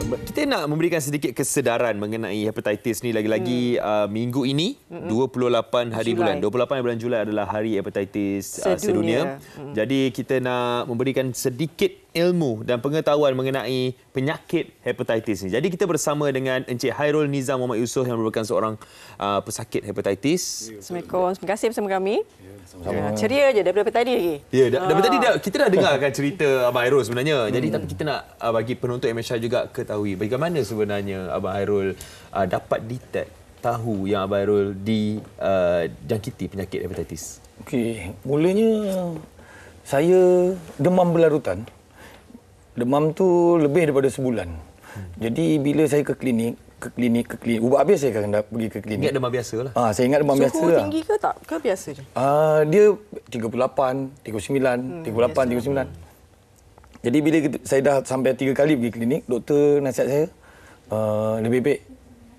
Kita nak memberikan sedikit kesedaran mengenai hepatitis ni lagi-lagi minggu ini 28 hari bulan. 28 bulan Julai adalah hari hepatitis sedunia. Jadi kita nak memberikan sedikit ilmu dan pengetahuan mengenai penyakit hepatitis ni. Jadi kita bersama dengan Encik Hairul Nizam Muhammad Yusof yang merupakan seorang pesakit hepatitis. Assalamualaikum. Terima kasih bersama kami. Ceria je daripada tadi lagi. Ya, daripada tadi kita dah dengarkan cerita Abang Hairul sebenarnya. Jadi tapi kita nak bagi penonton MSH juga ketahui bagaimana sebenarnya Abang Hairul dapat detect tahu yang Abang Hairul dijangkiti penyakit hepatitis. Okey, mulanya saya demam berlarutan. Demam tu lebih daripada sebulan. Jadi bila saya ke klinik, ubat habis saya akan pergi ke klinik. Ingat demam biasa lah. Saya ingat demam biasa lah. Suhu tinggi ke tak? Ke biasa je? Dia 38, 39, 38, 39. Jadi bila saya dah sampai 3 kali pergi klinik, doktor nasihat saya, lebih baik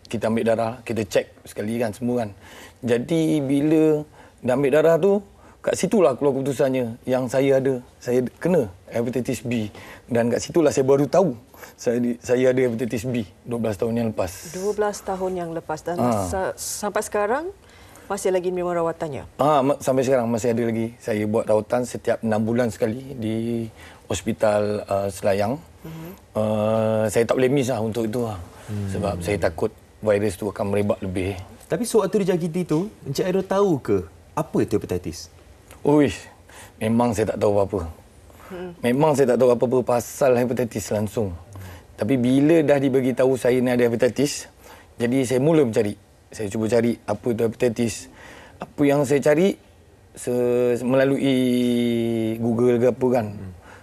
kita ambil darah, kita cek sekali kan semua kan. Jadi bila dah ambil darah tu, kat situlah keluar keputusannya yang saya kena hepatitis B. Dan kat situlah saya baru tahu saya ada hepatitis B 12 tahun yang lepas. 12 tahun yang lepas dan sampai sekarang masih lagi memang rawatannya? Sampai sekarang masih ada lagi. Saya buat rawatan setiap 6 bulan sekali di Hospital Selayang. Saya tak boleh miss lah untuk itu lah. Sebab saya takut virus tu akan merebak lebih. Tapi sewaktu dijangkiti tu, Encik Hairul tahu ke apa itu hepatitis? Memang saya tak tahu apa-apa. Memang saya tak tahu apa-apa pasal hepatitis langsung. Tapi bila dah dibagi tahu saya ni ada hepatitis, jadi saya mula mencari. Saya cuba cari apa itu hepatitis. Apa yang saya cari melalui Google ke apa kan.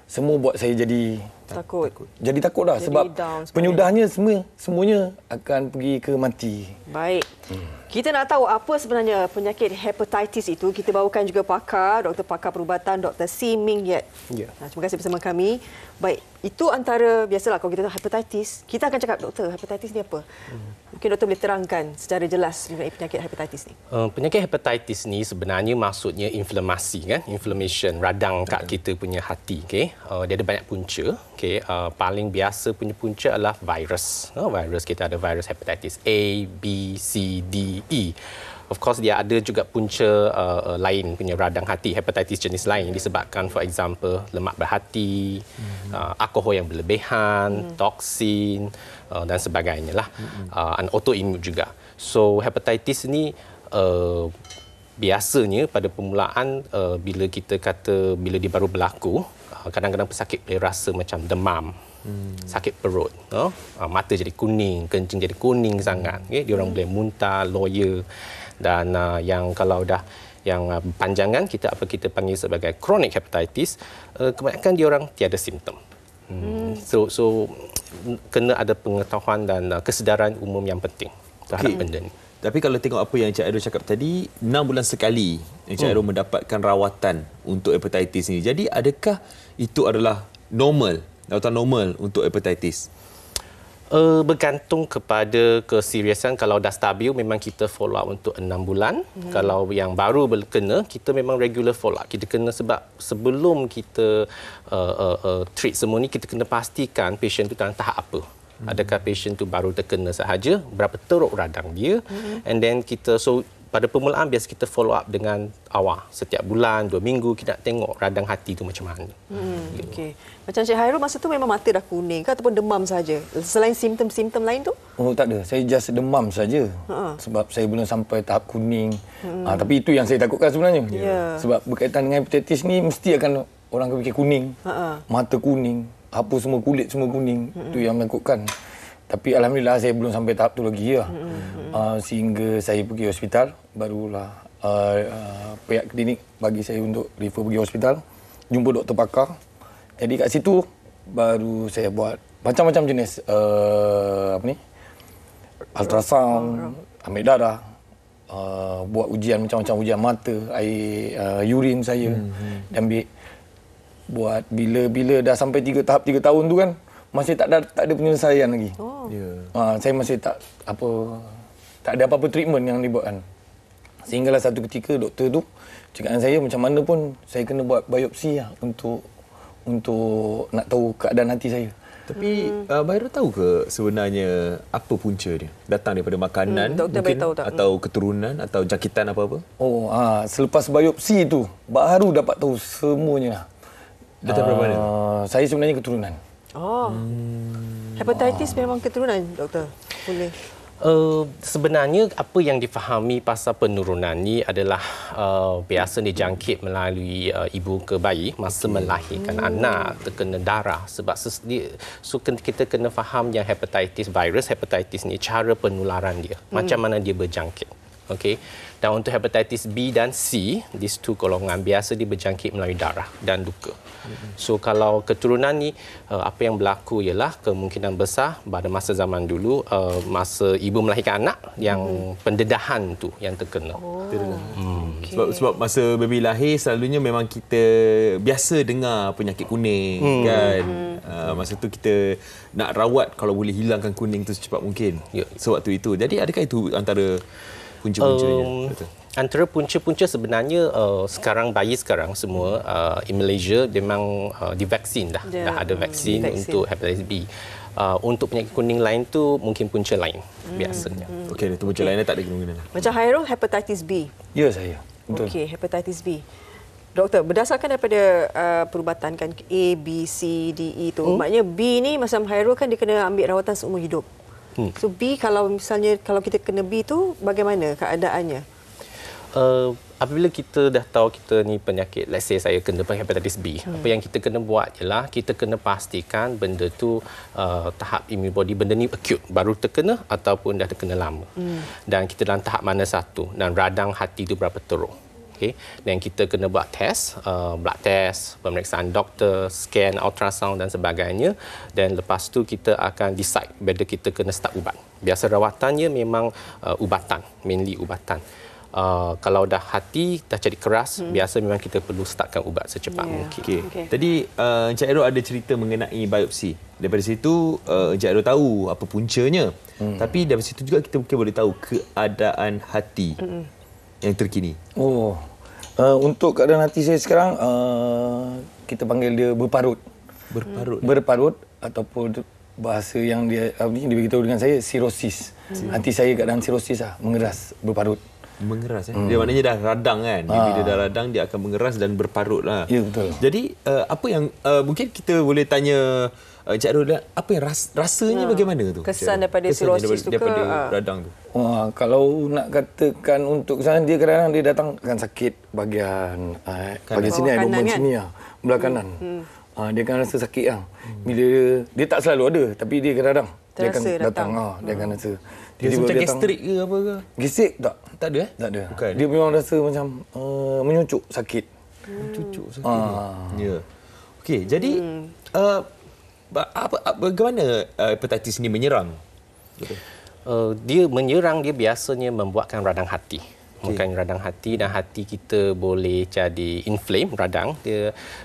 Semua buat saya jadi takut. Jadi takut dah sebab penyudahnya semuanya akan pergi ke mati. Baik. Kita nak tahu apa sebenarnya penyakit hepatitis itu. Kita bawakan juga doktor pakar perubatan Dr. Si Ming Yat. Ya. Terima kasih bersama kami. Baik, itu antara biasalah kalau kita tahu hepatitis, kita akan cakap doktor, hepatitis ni apa? Mungkin doktor boleh terangkan secara jelas mengenai penyakit hepatitis ni. Penyakit hepatitis ni sebenarnya maksudnya inflamasi kan, inflammation radang kat kita punya hati, okey. Dia ada banyak punca, okey. Paling biasa punya punca adalah virus. Virus kita ada virus hepatitis A, B, C, D, E. Of course dia ada juga punca lain punya radang hati, hepatitis jenis lain disebabkan for example lemak berhati, alkohol yang berlebihan, toksin dan sebagainya lah. Dan autoimun juga. So hepatitis ni biasanya pada permulaan bila dia baru berlaku, kadang-kadang pesakit boleh rasa macam demam. Sakit perut, mata jadi kuning, kencing jadi kuning sangat. Okay? Dia orang boleh muntah, loya. Dan yang kalau dah yang panjangan kita panggil sebagai chronic hepatitis, kebanyakan dia orang tiada simptom. So kena ada pengetahuan dan kesedaran umum yang penting terhadap benda ni. Tapi kalau tengok apa yang Encik Hairul cakap tadi, 6 bulan sekali Encik Hairul mendapatkan rawatan untuk hepatitis ni. Jadi adakah itu adalah rawatan normal untuk hepatitis? Bergantung kepada keseriusan. Kalau dah stabil memang kita follow up untuk 6 bulan. Kalau yang baru berkena, kita memang regular follow up. Kita kena sebab sebelum kita treat semua ni, kita kena pastikan pasien tu dalam tahap apa. Adakah pasien tu baru terkena sahaja, berapa teruk radang dia, and then pada permulaan biasa kita follow up dengan awal. Setiap bulan, 2 minggu kita nak tengok radang hati tu macam mana. Okey. Macam Encik Hairul masa tu memang mata dah kuning ke ataupun demam saja? Selain simptom-simptom lain tu? Tak ada. Saya just demam saja. Sebab saya belum sampai tahap kuning. Tapi itu yang saya takutkan sebenarnya. Sebab berkaitan dengan hepatitis ni mesti akan orang akan fikir kuning. Mata kuning, apa semua kulit semua kuning. Itu yang menakutkan. Tapi alhamdulillah saya belum sampai tahap tu lagi lah. Sehingga saya pergi hospital, barulah pihak klinik bagi saya untuk refer pergi hospital, jumpa doktor pakar. Jadi kat situ baru saya buat macam-macam jenis ultrasound, ambil darah, buat ujian macam-macam ujian mata, air urin saya, dan buat bila dah sampai 3 tahun tu kan, masih tak ada penyelesaian lagi. Saya masih tak ada apa-apa treatment yang dibuatkan. Sehinggalah satu ketika doktor tu cakap dengan saya macam mana pun saya kena buat biopsi lah untuk nak tahu keadaan hati saya. Tapi Bahairul tahu ke sebenarnya apa punca dia? Datang daripada makanan doktor mungkin beritahu tak? atau keturunan atau jangkitan apa-apa? Selepas biopsi itu baru dapat tahu semuanya. Datang daripada mana? Saya sebenarnya keturunan. Hepatitis memang keturunan, doktor? Boleh. Sebenarnya apa yang difahami pasal penurunan ni adalah biasa dijangkit melalui ibu ke bayi masa melahirkan anak, terkena darah. Sebab kita kena faham yang hepatitis ni cara penularan dia, macam mana dia berjangkit. Okey. Dan untuk hepatitis B dan C, these two golongan biasa dia berjangkit melalui darah dan luka. So kalau keturunan ni apa yang berlaku ialah kemungkinan besar pada masa zaman dulu masa ibu melahirkan anak yang pendedahan tu yang terkena. Okay. Sebab masa baby lahir selalunya memang kita biasa dengar penyakit kuning kan. Masa tu kita nak rawat kalau boleh hilangkan kuning tu secepat mungkin. Sewaktu itu. Jadi adakah itu antara punca-puncanya? Antara punca-punca sebenarnya sekarang bayi sekarang semua in Malaysia memang divaksin dah. Dah ada vaksin untuk hepatitis B. Untuk penyakit kuning lain tu mungkin punca lain biasanya. Okey, itu punca lainnya tak ada kemungkinan. Macam Hairul, hepatitis B. Ya, saya. Betul. Okey, hepatitis B. Doktor, berdasarkan daripada perubatan kan A, B, C, D, E tu, maknanya B ni macam Hairul kan dia kena ambil rawatan seumur hidup. So B kalau kita kena B tu bagaimana keadaannya? Apabila kita dah tahu kita ni penyakit, let's say saya kena hepatitis B, apa yang kita kena buat ialah kita kena pastikan benda tu tahap immune body, benda ni acute, baru terkena ataupun dah terkena lama. Dan kita dalam tahap mana satu, dan radang hati tu berapa teruk. Okay. Dan kita kena buat test, blood test, pemeriksaan doktor, scan, ultrasound dan sebagainya. Dan lepas tu kita akan decide whether kita kena start ubat. Biasa rawatannya memang ubatan, mainly ubatan. Kalau dah hati dah jadi keras, biasa memang kita perlu startkan ubat secepat mungkin. Okay. Tadi Encik Airul ada cerita mengenai biopsi. Daripada situ Encik Airul tahu apa puncanya. Tapi dari situ juga kita mungkin boleh tahu keadaan hati yang terkini. Untuk keadaan hati saya sekarang kita panggil dia berparut. Berparut ataupun bahasa yang dia beritahu dengan saya sirosis. Hati saya keadaan sirosis mengeras, berparut. Mengeras dia maknanya dah radang kan. Bila dah radang dia akan mengeras dan berparut lah. Ya, betul. Jadi apa yang mungkin kita boleh tanya Encik Airul, apa yang rasanya bagaimana tu? Kesan daripada sirosis tu daripada radang tu. Kalau nak katakan untuk kesan dia kadang-kadang dia datang akan sakit bagian bahagian sini, kanan, kan? Sini belah kanan. Dia akan rasa sakit Bila dia tak selalu ada, tapi dia kadang-kadang dia akan datang. Dia akan rasa dia macam gastrik ke apa ke? Gastrik tak? Tak ada Tak ada. Bukan. Dia memang rasa macam menyucuk sakit. Menyucuk sakit. Ya. Okey, jadi bagaimana hepatitis ni menyerang? Dia menyerang, dia biasanya membuatkan radang hati. Bukan radang hati, dan hati kita boleh jadi inflame, radang.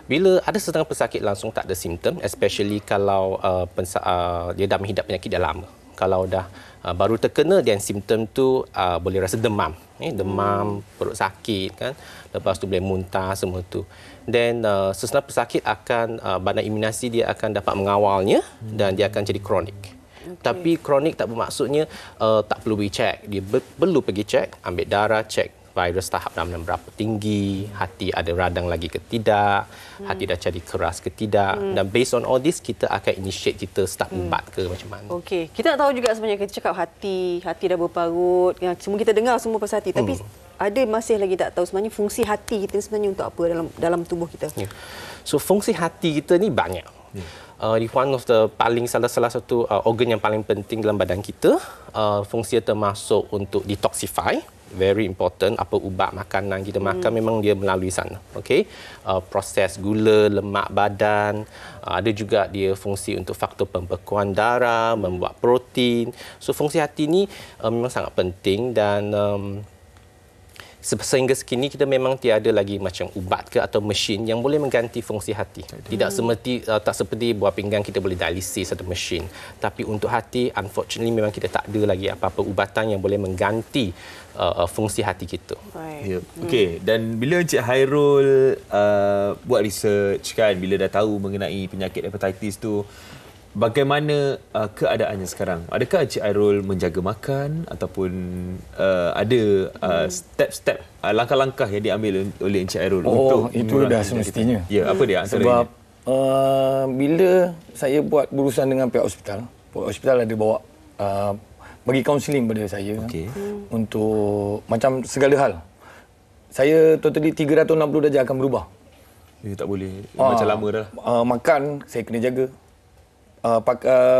Bila ada setengah pesakit langsung tak ada simptom, especially kalau dia dah menghidap penyakit dah lama. Kalau dah baru terkena, dan simptom tu boleh rasa demam. Demam, perut sakit kan. Lepas tu boleh muntah semua tu. Dan sesetengah pesakit akan badan imunasi dia akan dapat mengawalnya dan dia akan jadi kronik. Tapi kronik tak bermaksudnya tak perlu pergi cek. Dia perlu pergi cek, ambil darah, cek virus tahap dalam berapa tinggi, hati ada radang lagi ke tidak, hati dah jadi keras ke tidak. Dan based on all this, kita akan initiate, kita start ubat ke macam mana. Okey, kita nak tahu juga sebenarnya, kita cakap hati dah berparut, semua kita dengar semua pasal hati. Tapi ada masih lagi tak tahu sebenarnya fungsi hati kita sebenarnya untuk apa dalam tubuh kita. So fungsi hati kita ni banyak. One of the salah satu organ yang paling penting dalam badan kita. Fungsi termasuk untuk detoxify, very important. Apa ubat makanan kita makan memang dia melalui sana. Okey, proses gula, lemak badan. Ada juga dia fungsi untuk faktor pembekuan darah, membuat protein. So fungsi hati ni memang sangat penting, dan sehingga sekini kita memang tiada lagi macam ubat ke atau mesin yang boleh mengganti fungsi hati. Tidak seperti buah pinggang kita boleh dialisis atau mesin. Tapi untuk hati, unfortunately memang kita tak ada lagi apa-apa ubatan yang boleh mengganti fungsi hati kita. Ya. Okey, dan bila Encik Hairul buat research kan, bila dah tahu mengenai penyakit hepatitis tu, bagaimana keadaannya sekarang? Adakah Encik Hairul menjaga makan ataupun ada step-step, langkah-langkah yang diambil oleh Encik Hairul untuk itu dah semestinya. Ya, apa dia antaranya? Sebab bila saya buat berurusan dengan pihak hospital ada bawa bagi kaunseling pada saya untuk macam segala hal. Saya totally 360 darjah akan berubah. Tak boleh macam lama dah. Makan saya kena jaga.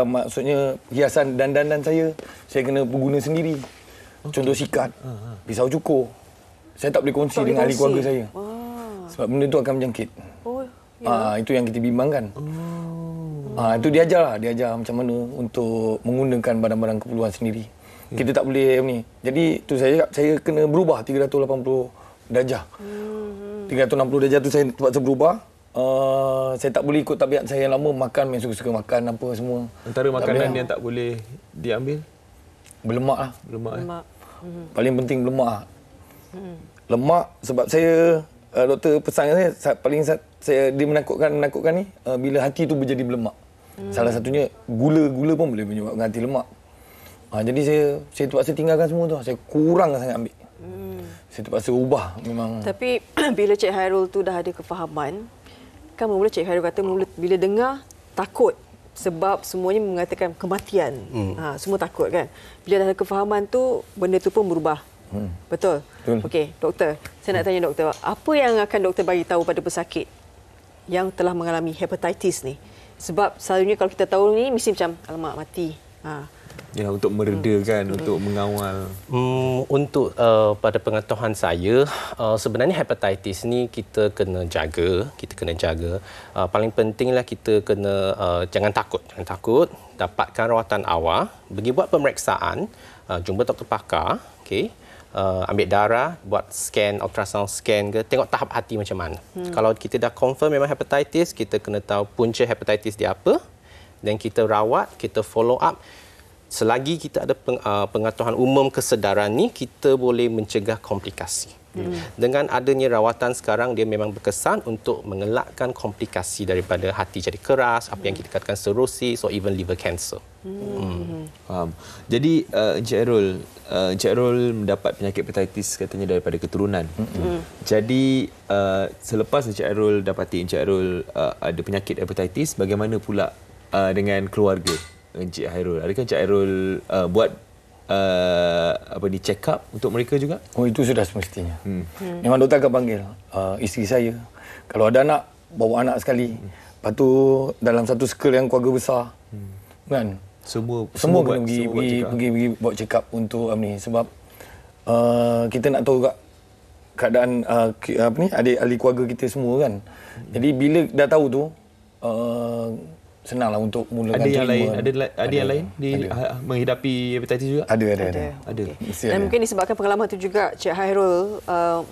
Maksudnya hiasan dandanan saya kena berguna sendiri. Contoh sikat, pisau cukur. Saya tak boleh kongsi dengan ahli keluarga saya. Sebab benda tu akan menjangkit. Itu yang kita bimbangkan. Itu diajar macam mana untuk menggunakan barang-barang keperluan sendiri. Kita tak boleh ni. Jadi tu saya kena berubah 380 darjah. 360 darjah tu saya terpaksa berubah. Saya tak boleh ikut tabiat saya yang lama, makan yang suka-suka makan apa semua. Antara makanan yang tak boleh diambil? Berlemak lah. Berlemak. Paling penting berlemak lah. Lemak sebab saya doktor pesan saya paling dia menakutkan ni bila hati tu berjadi berlemak. Salah satunya gula pun boleh menyebabkan hati lemak. Jadi saya terpaksa tinggalkan semua tu. Saya kurang sangat ambil. Saya terpaksa ubah memang. Tapi bila Cik Hairul tu dah ada kefahaman, kan mula Cik Hairul kata bila dengar takut sebab semuanya mengatakan kematian. Semua takut kan. Bila dah ada kefahaman tu, benda tu pun berubah. Betul? Okey, doktor. Saya nak tanya doktor, apa yang akan doktor bagi tahu pada pesakit yang telah mengalami hepatitis ni? Sebab selalunya kalau kita tahu ni mesti macam alamak mati. Ya, untuk meredakan, untuk mengawal. Untuk pada pengetahuan saya, sebenarnya hepatitis ni kita kena jaga. Paling pentinglah kita kena jangan takut. Dapatkan rawatan awal, pergi buat pemeriksaan, jumpa doktor pakar, ambil darah, buat scan, ultrasound scan ke, tengok tahap hati macam mana. Kalau kita dah confirm memang hepatitis, kita kena tahu punca hepatitis dia apa, dan kita rawat, kita follow up. Selagi kita ada pengetahuan umum kesedaran ni, kita boleh mencegah komplikasi. Dengan adanya rawatan sekarang, dia memang berkesan untuk mengelakkan komplikasi daripada hati jadi keras, apa yang kita katakan cirrhosis or even liver cancer. Faham. Jadi Encik Hairul mendapat penyakit hepatitis katanya daripada keturunan. Jadi selepas Encik Hairul dapati Encik Hairul ada penyakit hepatitis, bagaimana pula dengan keluarga Encik Hairul? Adakah Encik Hairul buat check up untuk mereka juga? Itu sudah semestinya. Memang doktor akan panggil isteri saya. Kalau ada anak, bawa anak sekali. Lepas tu dalam satu circle yang keluarga besar. Kan? Semua kena pergi buat check up untuk ni, sebab kita nak tahu juga keadaan adik-ahli keluarga kita semua kan. Jadi bila dah tahu tu senanglah untuk mulakan treatment. Ada yang lain menghidapi hepatitis juga? Ada. Okay. Dan mungkin disebabkan pengalaman itu juga Cik Hairul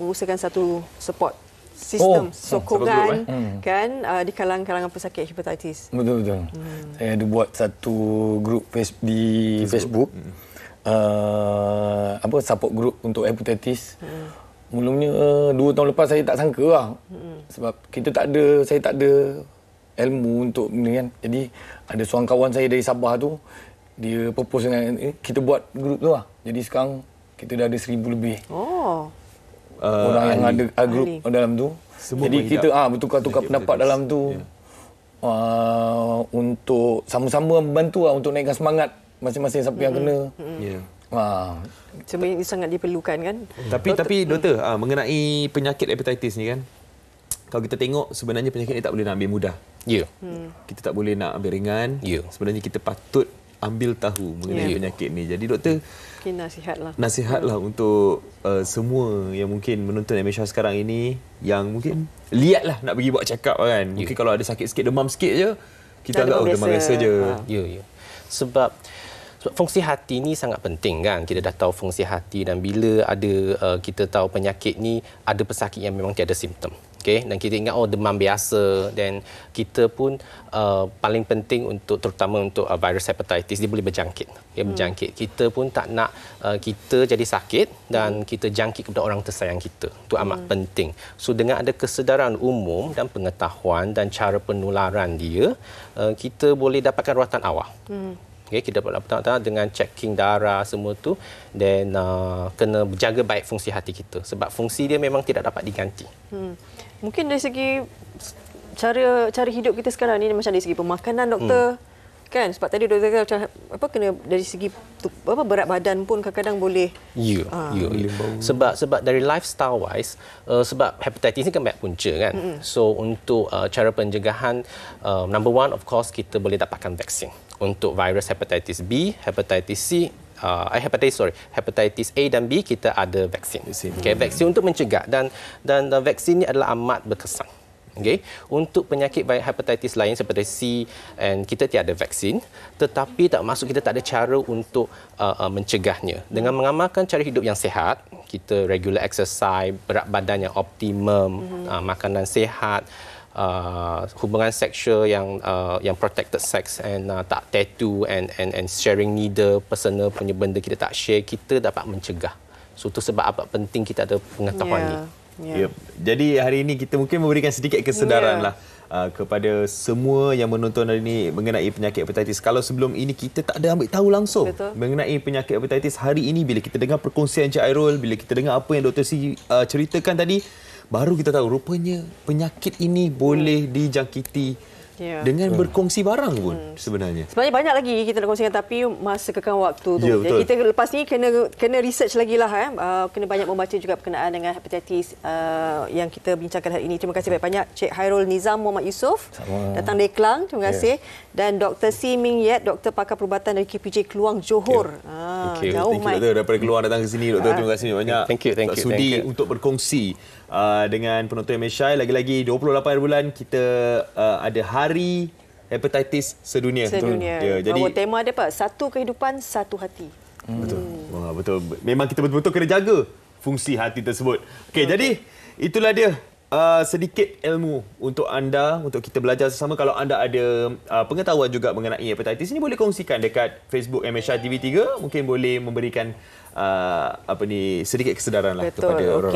mengusahakan satu support sistem sokongan kan di kalangan pesakit hepatitis. Betul. Saya ada buat satu grup di Facebook. Support group untuk hepatitis. Mula-mula 2 tahun lepas saya tak sangka lah. Sebab saya tak ada ilmu untuk ni kan. Jadi ada seorang kawan saya dari Sabah tu, dia propose dengan kita buat grup tu lah. Jadi sekarang kita dah ada 1,000 lebih. Orang yang ada grup dalam tu. Semua jadi kita bertukar-tukar pendapat dalam tu. Untuk sama-sama membantu lah untuk naikkan semangat masing-masing siapa yang kena. Sebenarnya sangat diperlukan kan. Tapi doktor, mengenai penyakit hepatitis ni kan, kalau kita tengok sebenarnya penyakit ni tak boleh nak ambil mudah. Kita tak boleh nak ambil ringan. Sebenarnya kita patut ambil tahu mengenai penyakit ni. Jadi doktor, nasihatlah untuk semua yang mungkin menonton Emisha sekarang ini, yang mungkin lihatlah nak pergi buat check up kan. Mungkin kalau ada sakit sikit, demam sikit je, kita anggap demam biasa je. Sebab Sebab fungsi hati ni sangat penting kan. Kita dah tahu fungsi hati dan bila ada kita tahu penyakit ni ada pesakit yang memang tiada simptom. Okey, dan kita ingat demam biasa, dan kita pun paling penting untuk terutama untuk virus hepatitis, dia boleh berjangkit. Dia berjangkit. Kita pun tak nak kita jadi sakit dan kita jangkit kepada orang tersayang kita. Itu amat penting. So dengan ada kesedaran umum dan pengetahuan dan cara penularan dia, kita boleh dapatkan rawatan awal. Okay, kita dapat dengan checking darah semua tu, dan kena jaga baik fungsi hati kita sebab fungsi dia memang tidak dapat diganti. Mungkin dari segi cara hidup kita sekarang ni macam dari segi pemakanan doktor, kan? Sebab tadi doktor kata macam kena dari segi berat badan pun kadang-kadang boleh. Ya. Sebab dari lifestyle wise, sebab hepatitis ni kan banyak punca kan. So untuk cara pencegahan, number one of course kita boleh dapatkan vaksin untuk virus hepatitis B, hepatitis C, hepatitis A dan B kita ada vaksin. Okay, vaksin untuk mencegah, dan vaksin ini adalah amat berkesan. Okay. Untuk penyakit hepatitis lain seperti C, and kita tiada vaksin, tetapi tak maksud kita tak ada cara untuk mencegahnya. Dengan mengamalkan cara hidup yang sihat, kita regular exercise, berat badan yang optimum, makanan sihat, hubungan seksual yang protected sex, and tak tattoo and sharing needle, personal punya benda kita tak share, kita dapat mencegah. So itu sebab apa penting kita ada pengetahuan ni. Yep. Jadi hari ini kita mungkin memberikan sedikit kesedaran lah kepada semua yang menonton hari ini mengenai penyakit hepatitis. Kalau sebelum ini kita tak ada ambil tahu langsung mengenai penyakit hepatitis, hari ini bila kita dengar perkongsian Encik Hairul, bila kita dengar apa yang Dr. C ceritakan tadi, baru kita tahu rupanya penyakit ini boleh dijangkiti dengan berkongsi barang pun sebenarnya. Sebenarnya banyak lagi kita nak kongsikan, tapi masa kekang waktu tu. Jadi kita lepas ni kena research lagi lah. Kena banyak membaca juga berkenaan dengan hepatitis yang kita bincangkan hari ini. Terima kasih banyak-banyak Cik Hairul Nizam Muhammad Yusof datang dari Kelang. Terima kasih. Dan Dr. C Ming Yet, Doktor Pakar Perubatan dari KPJ Keluang Johor. Jauh doktor daripada Keluang datang ke sini. Doktor, terima kasih banyak. Thank you. Sudi untuk berkongsi dengan penonton MSI. Lagi-lagi 28 bulan kita ada Hari Hepatitis Sedunia. Ya, jadi tema dia apa? Satu kehidupan, satu hati. Betul. Wah, betul. Memang kita betul-betul kena jaga fungsi hati tersebut. Okey, jadi itulah dia sedikit ilmu untuk anda, untuk kita belajar sesama. Kalau anda ada pengetahuan juga mengenai hepatitis ini, boleh kongsikan dekat Facebook MSI TV3. Mungkin boleh memberikan sedikit kesedaran lah kepada orang-orang.